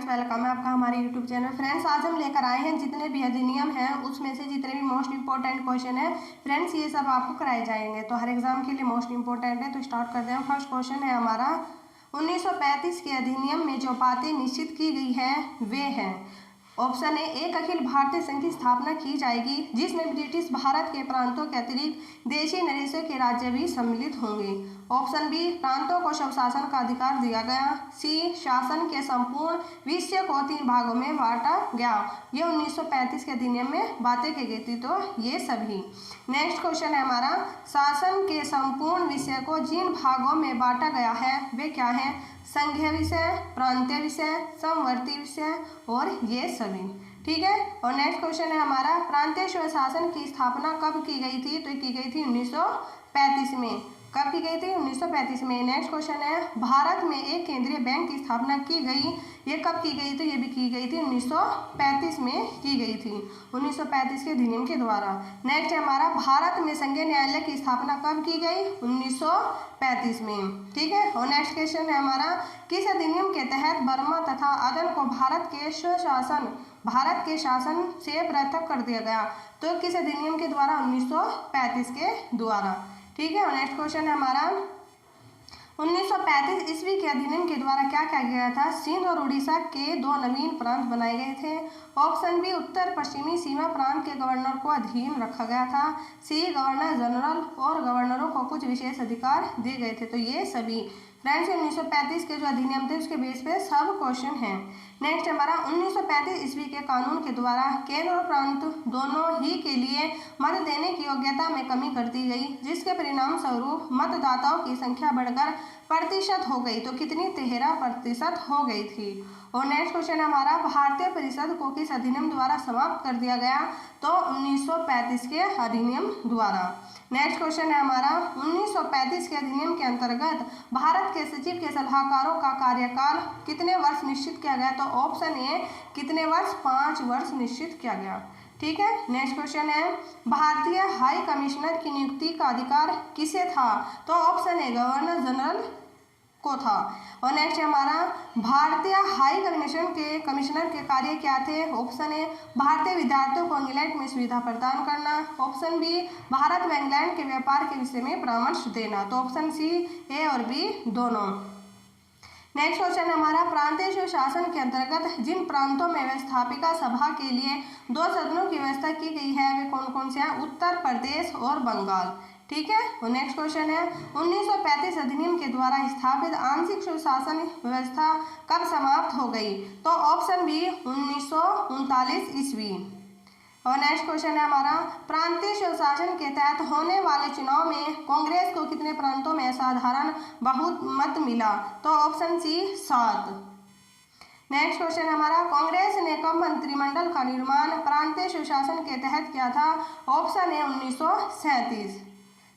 Welcome है आपका हमारे यूट्यूब चैनल। फ्रेंड्स, आज हम लेकर आए हैं जितने भी अधिनियम हैं उसमें से जितने भी मोस्ट इंपॉर्टेंट क्वेश्चन है फ्रेंड्स, ये सब आपको कराए जाएंगे। तो हर एग्जाम के लिए मोस्ट इंपॉर्टेंट है, तो स्टार्ट करते हैं। फर्स्ट क्वेश्चन है हमारा, 1935 के अधिनियम में जो बातें निश्चित की गई हैं वे हैं। ऑप्शन ए, एक अखिल भारतीय संघ की स्थापना की जाएगी जिसमें ब्रिटिश भारत के प्रांतों के अतिरिक्त देशी नरेशों के राज्य भी सम्मिलित होंगे। ऑप्शन बी, प्रांतों को स्वशासन का अधिकार दिया गया। सी, शासन के संपूर्ण विषय को 3 भागों में बांटा गया। ये 1935 के अधिनियम में बातें की गई थी, तो ये सभी। नेक्स्ट क्वेश्चन है हमारा, शासन के संपूर्ण विषय को जिन भागों में बांटा गया है वे क्या हैं? संघीय विषय, प्रांतीय विषय, समवर्ती विषय और ये सभी। ठीक है। और नेक्स्ट क्वेश्चन है हमारा, प्रांतीय स्वशासन की स्थापना कब की गई थी? तो की गई थी 1935 में। कब की गई थी? 1935 में। नेक्स्ट क्वेश्चन है, भारत में एक केंद्रीय बैंक की स्थापना की गई, ये कब की गई थी? ये भी की गई थी 1935 में की गई थी, 1935 के अधिनियम के द्वारा। नेक्स्ट है हमारा, भारत में संघीय न्यायालय की स्थापना कब की गई? 1935 में। ठीक है। और नेक्स्ट क्वेश्चन है हमारा, किस अधिनियम के तहत बर्मा तथा अदन को भारत के शासन से पृथक कर दिया गया? तो किस अधिनियम के द्वारा? 1935 के द्वारा। ठीक है। और नेक्स्ट क्वेश्चन है हमारा, 1935 ईस्वी के अधिनियम के द्वारा क्या किया गया था? सिंध और उड़ीसा के 2 नवीन प्रांत बनाए गए थे। ऑप्शन बी, उत्तर पश्चिमी सीमा प्रांत के गवर्नर को अधीन रखा गया था। सी, गवर्नर जनरल और गवर्नरों को कुछ विशेष अधिकार दिए गए थे। तो ये सभी फ्रेंड्स 1935 के जो अधिनियम थे उसके बेस पे सब क्वेश्चन हैं। नेक्स्ट हमारा, 1935 ईस्वी के कानून के द्वारा केंद्र और प्रांत दोनों ही के लिए मत देने की योग्यता में कमी कर दी गई, जिसके परिणाम स्वरूप मतदाताओं की संख्या बढ़कर प्रतिशत हो गई। तो कितनी? 13% हो गई थी। और नेक्स्ट क्वेश्चन हमारा, भारतीय परिषद को किस अधिनियम द्वारा समाप्त कर दिया गया? तो 1935 के अधिनियम द्वारा। नेक्स्ट क्वेश्चन है हमारा, 1935 के अधिनियम के अंतर्गत भारत के सचिव के सलाहकारों का कार्यकाल कितने वर्ष निश्चित किया गया? तो ऑप्शन ए, कितने वर्ष? 5 वर्ष निश्चित किया गया। ठीक है। नेक्स्ट क्वेश्चन है, भारतीय हाई कमिश्नर की नियुक्ति का अधिकार किसे था? तो ऑप्शन ए, गवर्नर जनरल को था। और नेक्स्ट है हमारा, भारतीय हाई कमिश्नर के कार्य क्या थे? ऑप्शन ए, भारतीय विद्यार्थियों को इंग्लैंड में सुविधा प्रदान करना। ऑप्शन बी, भारत व इंग्लैंड के व्यापार के विषय में परामर्श देना। तो ऑप्शन सी, ए और बी दोनों। नेक्स्ट क्वेश्चन हमारा, प्रांतीय स्वशासन के अंतर्गत जिन प्रांतों में व्यवस्थापिका सभा के लिए 2 सदनों की व्यवस्था की गई है वे कौन कौन से हैं? उत्तर प्रदेश और बंगाल। ठीक है। और नेक्स्ट क्वेश्चन है, 1935 अधिनियम के द्वारा स्थापित आंशिक स्वशासन व्यवस्था कब समाप्त हो गई? तो ऑप्शन बी, 1939 ईस्वी। और नेक्स्ट क्वेश्चन है हमारा, प्रांतीय स्वशासन के तहत होने वाले चुनाव में कांग्रेस को कितने प्रांतों में असाधारण बहुमत मिला? तो ऑप्शन सी, 7। नेक्स्ट क्वेश्चन हमारा, कांग्रेस ने कब मंत्रिमंडल का निर्माण प्रांतीय स्वशासन के तहत किया था? Option A, 1937।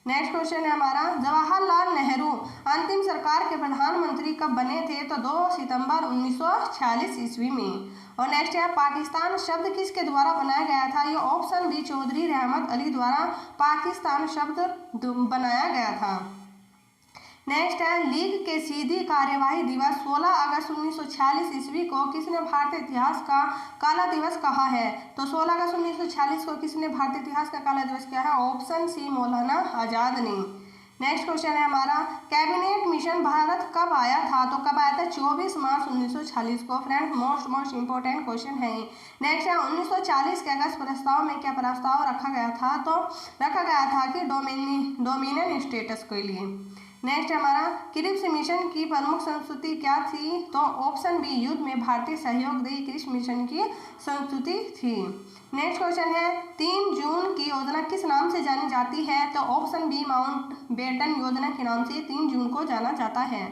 नेक्स्ट क्वेश्चन है हमारा, जवाहरलाल नेहरू अंतिम सरकार के प्रधानमंत्री कब बने थे? तो 2 सितंबर 1946 ईस्वी में। और नेक्स्ट है, पाकिस्तान शब्द किसके द्वारा बनाया गया था? ये ऑप्शन बी, चौधरी रहमत अली द्वारा पाकिस्तान शब्द बनाया गया था। नेक्स्ट है, लीग के सीधी कार्यवाही दिवस 16 अगस्त 1946 ईस्वी को किसने भारतीय इतिहास का काला दिवस कहा है? तो 16 अगस्त 1946 को किसने भारतीय इतिहास का काला दिवस किया है? ऑप्शन सी, मौलाना आजाद ने। नेक्स्ट क्वेश्चन है हमारा, कैबिनेट मिशन भारत कब आया था? तो कब आया था? 24 मार्च 1940 को। फ्रेंड्स, मोस्ट इंपॉर्टेंट क्वेश्चन है। नेक्स्ट है, 1940 के अगस्त प्रस्ताव में क्या प्रस्ताव रखा गया था? तो रखा गया था कि डोमिनियन स्टेटस के लिए। नेक्स्ट हमारा, क्रिप्स मिशन की प्रमुख संस्कृति क्या थी? तो ऑप्शन बी, युद्ध में भारतीय सहयोग देगी क्रिप्स मिशन की संस्कृति थी। नेक्स्ट क्वेश्चन है, 3 जून की योजना किस नाम से जानी जाती है? तो ऑप्शन बी, माउंटबेटन योजना के नाम से 3 जून को जाना जाता है।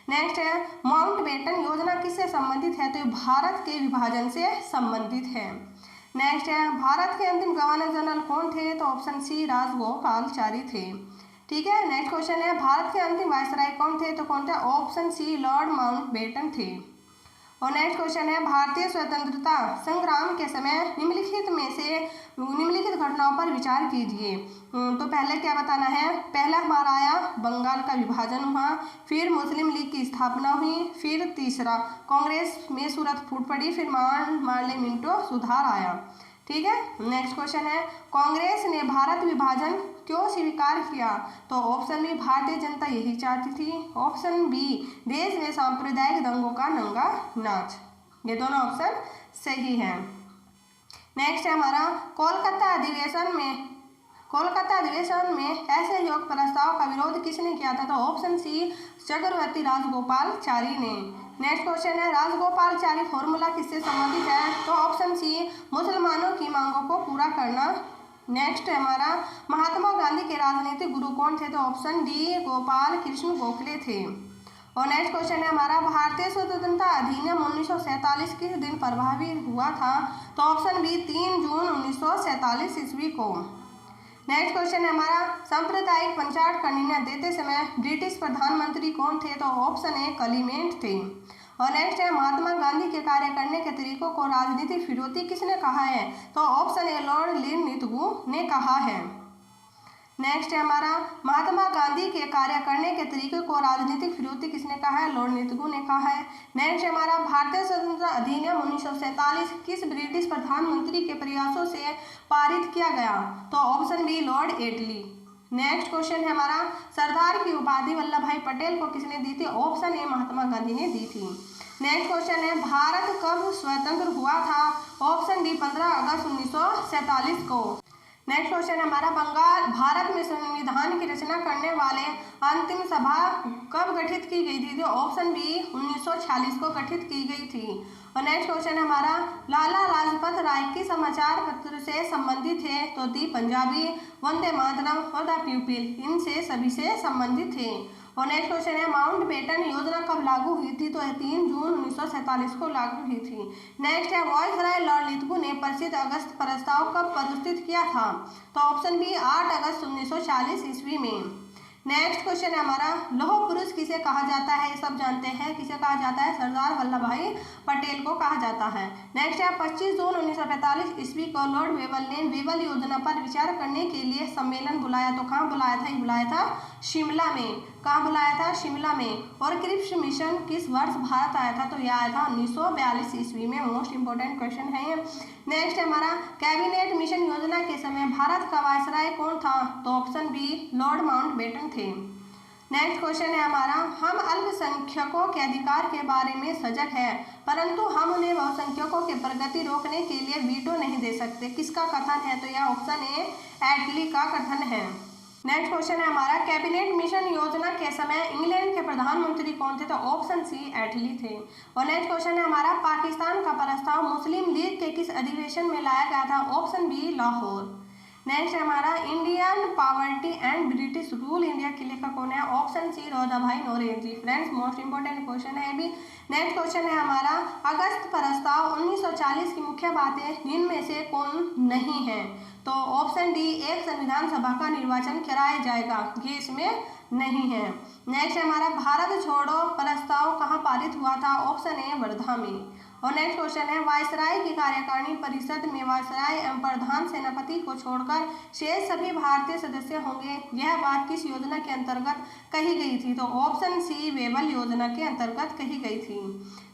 नेक्स्ट है, माउंटबेटन योजना किससे संबंधित है? तो भारत के विभाजन से संबंधित है। नेक्स्ट है, भारत के अंतिम गवर्नर जनरल कौन थे? तो ऑप्शन सी, राजगोपालाचारी थे। ठीक है। नेक्स्ट क्वेश्चन है, भारत के अंतिम वायसराय कौन थे? तो कौन थे? ऑप्शन सी, लॉर्ड माउंटबेटन थे। और नेक्स्ट क्वेश्चन है भारतीय स्वतंत्रता संग्राम के समय निम्नलिखित घटनाओं पर विचार कीजिए। तो पहले क्या बताना है, पहला हमारा आया बंगाल का विभाजन हुआ, फिर मुस्लिम लीग की स्थापना हुई, फिर तीसरा कांग्रेस में सूरत फूट पड़ी, फिर पार्लियामेंटो सुधार आया। ठीक है, नेक्स्ट क्वेश्चन है कांग्रेस ने भारत विभाजन क्यों स्वीकार किया? तो ऑप्शन बी भारतीय जनता यही चाहती थी, ऑप्शन बी देश में सांप्रदायिक दंगों का नंगा नाच। ये दोनों ऑप्शन सही है। नेक्स्ट है हमारा कोलकाता अधिवेशन में ऐसे योग प्रस्ताव का विरोध किसने किया था? तो ऑप्शन सी चक्रवर्ती राजगोपालचारी ने। नेक्स्ट क्वेश्चन है राजगोपालचारी फॉर्मूला किससे संबंधित है? तो ऑप्शन सी मुसलमानों की मांगों को पूरा करना। नेक्स्ट है हमारा महात्मा गांधी के राजनीतिक गुरु कौन थे? तो ऑप्शन डी गोपाल कृष्ण गोखले थे। और नेक्स्ट क्वेश्चन है हमारा भारतीय स्वतंत्रता अधिनियम 1947 किस दिन प्रभावी हुआ था? तो ऑप्शन बी 3 जून 1947 ईस्वी को। नेक्स्ट क्वेश्चन है हमारा सांप्रदायिक पंचायत का निर्णय देते समय ब्रिटिश प्रधानमंत्री कौन थे? तो ऑप्शन ए क्लीमेंट थे। और नेक्स्ट है महात्मा गांधी के कार्य करने के तरीकों को राजनीतिक फिरौती किसने कहा है? तो ऑप्शन ए लॉर्ड लिनलिथगो ने कहा है। नेक्स्ट है हमारा महात्मा गांधी के कार्य करने के तरीके को राजनीतिक फिरौती किसने कहा है? लॉर्ड लिनलिथगो ने कहा है। नेक्स्ट है हमारा भारतीय स्वतंत्रता अधिनियम 1947 किस ब्रिटिश प्रधानमंत्री के प्रयासों से पारित किया गया? तो ऑप्शन बी लॉर्ड एटली। नेक्स्ट क्वेश्चन है हमारा सरदार की उपाधि वल्लभ भाई पटेल को किसने दी थी? ऑप्शन ए महात्मा गांधी ने दी थी। नेक्स्ट क्वेश्चन है भारत कब स्वतंत्र हुआ था? ऑप्शन डी 15 अगस्त 1947 को। नेक्स्ट क्वेश्चन है हमारा भारत में संविधान की रचना करने वाले अंतिम सभा कब गठित की गई थी? तो ऑप्शन बी 1946 को गठित की गई थी। और नेक्स्ट क्वेश्चन है हमारा लाला लाजपत राय की समाचार पत्र से संबंधित है? तो दी पंजाबी, वंदे मातरम और द पीपल इनसे सभी से संबंधित थे। और नेक्स्ट क्वेश्चन है माउंटबेटन योजना कब लागू हुई थी? तो 3 जून 1947 को लागू हुई थी। नेक्स्ट है वायसराय लॉर्ड लिथगो ने प्रसिद्ध अगस्त प्रस्ताव कब प्रस्तुत किया था? तो ऑप्शन बी 8 अगस्त 1940 ईस्वी में। नेक्स्ट क्वेश्चन है हमारा लौह पुरुष किसे कहा जाता है? ये सब जानते हैं किसे कहा जाता है? सरदार वल्लभ भाई पटेल को कहा जाता है। नेक्स्ट है 25 जून 1945 ईस्वी को लॉर्ड वेवल ने वेवल योजना पर विचार करने के लिए सम्मेलन बुलाया। तो कहाँ बुलाया था? ये बुलाया था शिमला में। कहाँ बुलाया था? शिमला में। और क्रिप्स मिशन किस वर्ष भारत आया था? तो यह आया था 1942 ईस्वी में। मोस्ट इंपोर्टेंट क्वेश्चन है ये। नेक्स्ट है हमारा कैबिनेट मिशन योजना के समय भारत का वायसराय कौन था? तो ऑप्शन बी लॉर्ड माउंटबेटन थे। नेक्स्ट क्वेश्चन है हमारा हम अल्पसंख्यकों के अधिकार के बारे में सजग है, परंतु हम उन्हें बहुसंख्यकों के प्रगति रोकने के लिए वीटो नहीं दे सकते। किसका कथन है? तो यह ऑप्शन ए एटली का कथन है। नेक्स्ट क्वेश्चन है हमारा कैबिनेट मिशन योजना के समय इंग्लैंड के प्रधानमंत्री कौन थे? तो ऑप्शन सी एटली थे। और नेक्स्ट क्वेश्चन है हमारा पाकिस्तान का प्रस्ताव मुस्लिम लीग के किस अधिवेशन में लाया गया था? Option B Lahore. नेक्स्ट है हमारा Indian poverty and British rule India के लेखक कौन है? Option C Radhabhai Naoroji. Friends most important question है भी। नेक्स्ट क्वेश्चन है हमारा अगस्त प्रस्ताव 1940 की मुख्य बातें जिनमें से कौन नहीं है? तो ऑप्शन डी एक संविधान सभा का निर्वाचन कराया जाएगा, ये इसमें नहीं है। नेक्स्ट है हमारा भारत छोड़ो प्रस्ताव कहाँ पारित हुआ था? ऑप्शन ए वर्धा में। और नेक्स्ट क्वेश्चन है वायसराय की कार्यकारिणी परिषद में वायसराय एवं प्रधान सेनापति को छोड़कर शेष सभी भारतीय सदस्य होंगे, यह बात किस योजना के अंतर्गत कही गई थी? तो ऑप्शन सी वेवल योजना के अंतर्गत कही गई थी।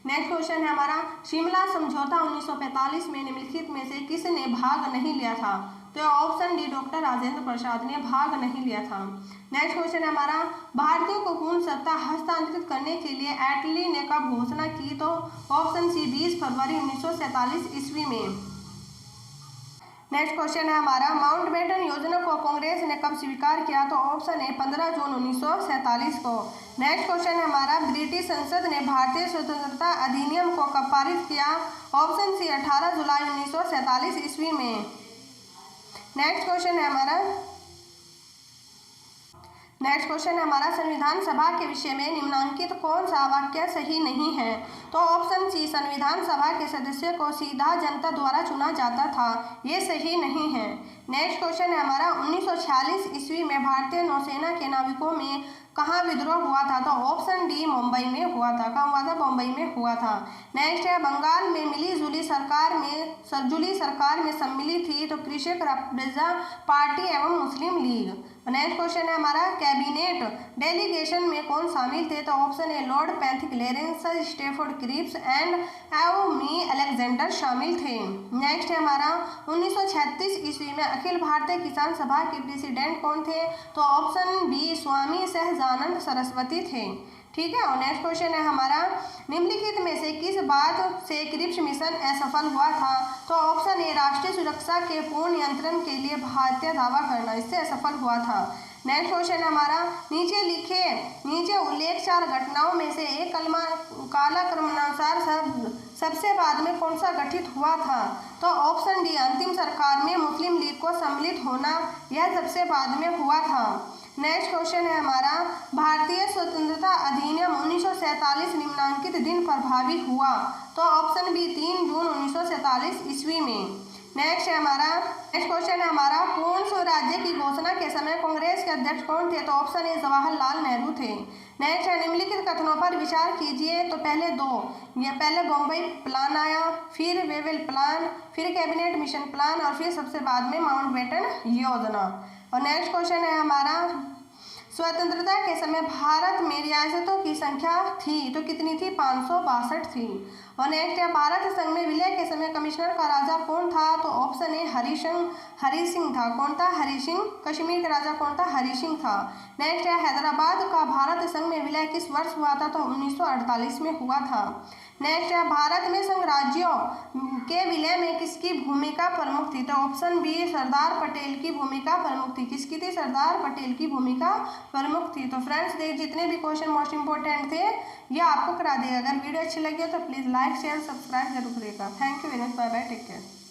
नेक्स्ट क्वेश्चन है हमारा शिमला समझौता 1945 में निम्नलिखित में से किसने भाग नहीं लिया था? तो option D doctor Rajendra Prasad ने भाग नहीं लिया था। नेक्स्ट क्वेश्चन है हमारा भारतीयों को पूर्ण सत्ता हस्तांतरित करने के लिए एटली ने कब घोषणा की? तो ऑप्शन सी 20 फरवरी 1947 ईस्वी में। नेक्स्ट क्वेश्चन है हमारा माउंटबेटन योजना को कांग्रेस ने कब स्वीकार किया? तो ऑप्शन ए 15 जून 1947 को। नेक्स्ट क्वेश्चन है हमारा ब्रिटिश संसद ने भारतीय स्वतंत्रता अधिनियम को कब पारित किया? ऑप्शन सी 18 जुलाई 1947 ईस्वी में। नेक्स्ट क्वेश्चन है हमारा संविधान सभा के विषय में निम्नलिखित कौन सा वाक्य सही नहीं है? तो ऑप्शन सी संविधान सभा के सदस्य को सीधा जनता द्वारा चुना जाता था, ये सही नहीं है। नेक्स्ट क्वेश्चन है हमारा 1946 ईस्वी में भारतीय नौसेना के नाविकों में कहाँ विद्रोह हुआ था? तो ऑप्शन डी मुंबई में हुआ था। कहाँ हुआ था? मुंबई में हुआ था। नेक्स्ट है बंगाल में मिली जुली सरकार में सम्मिलित थी तो कृषक राष्ट्रीय पार्टी एवं मुस्लिम लीग। नेक्स्ट क्वेश्चन है हमारा कैबिनेट डेलीगेशन में कौन शामिल थे? तो option A Lord Pethick Lawrence, Stafford Cripps and एवमी अलेक्जेंडर शामिल थे। नेक्स्ट है हमारा 1936 ईस्वी में अखिल भारतीय किसान सभा के प्रेसिडेंट कौन थे? तो ऑप्शन बी स्वामी सहजानंद सरस्वती थे। ठीक है। और नेक्स्ट क्वेश्चन है हमारा निम्नलिखित में से किस बात से क्रिप्स मिशन असफल हुआ था? तो ऑप्शन ए राष्ट्रीय सुरक्षा के पूर्ण नियंत्रण के लिए भारतीय दावा करना, इससे असफल हुआ था। नेक्स्ट क्वेश्चन है हमारा नीचे उल्लेख 4 घटनाओं में से एक कालक्रमानुसार सबसे बाद में कौन सा गठित हुआ था? तो ऑप्शन डी अंतिम सरकार में मुस्लिम लीग को सम्मिलित होना, यह सबसे बाद में हुआ था। नेक्स्ट क्वेश्चन है हमारा भारतीय स्वतंत्रता अधिनियम 1947 निम्नांकित दिन प्रभावी हुआ? तो ऑप्शन बी 3 जून 1947 ईस्वी में। नेक्स्ट क्वेश्चन है हमारा पूर्ण स्वराज्य की घोषणा के समय कांग्रेस के अध्यक्ष कौन थे? तो ऑप्शन ए जवाहरलाल नेहरू थे। नेक्स्ट है निम्नलिखित कथनों पर विचार कीजिए। तो पहले बॉम्बे प्लान आया, फिर वेवेल प्लान, फिर कैबिनेट मिशन प्लान और फिर सबसे बाद में माउंटबेटन योजना। और नेक्स्ट क्वेश्चन है हमारा स्वतंत्रता के समय भारत में रियासतों की संख्या थी तो कितनी थी? 562 थी। और नेक्स्ट है भारत संघ में विलय के समय कमिश्नर का राजा कौन था? तो ऑप्शन ए हरि सिंह था। कौन था? हरि सिंह। कश्मीर का राजा कौन था? हरि सिंह था। नेक्स्ट है हैदराबाद का भारत संघ में विलय किस वर्ष हुआ था? तो 1948 में हुआ था। नेक्स्ट है भारत में संघ राज्यों के विलय में किसकी भूमिका प्रमुख थी? तो ऑप्शन बी सरदार पटेल की भूमिका प्रमुख थी। किसकी थी? सरदार पटेल की भूमिका प्रमुख थी। तो फ्रेंड्स जितने भी क्वेश्चन मोस्ट इंपॉर्टेंट थे ये आपको करा देगा। अगर वीडियो अच्छी लगी हो तो प्लीज़ लाइक शेयर सब्सक्राइब जरूर करिएगा। Thank you very much. Bye bye, take care.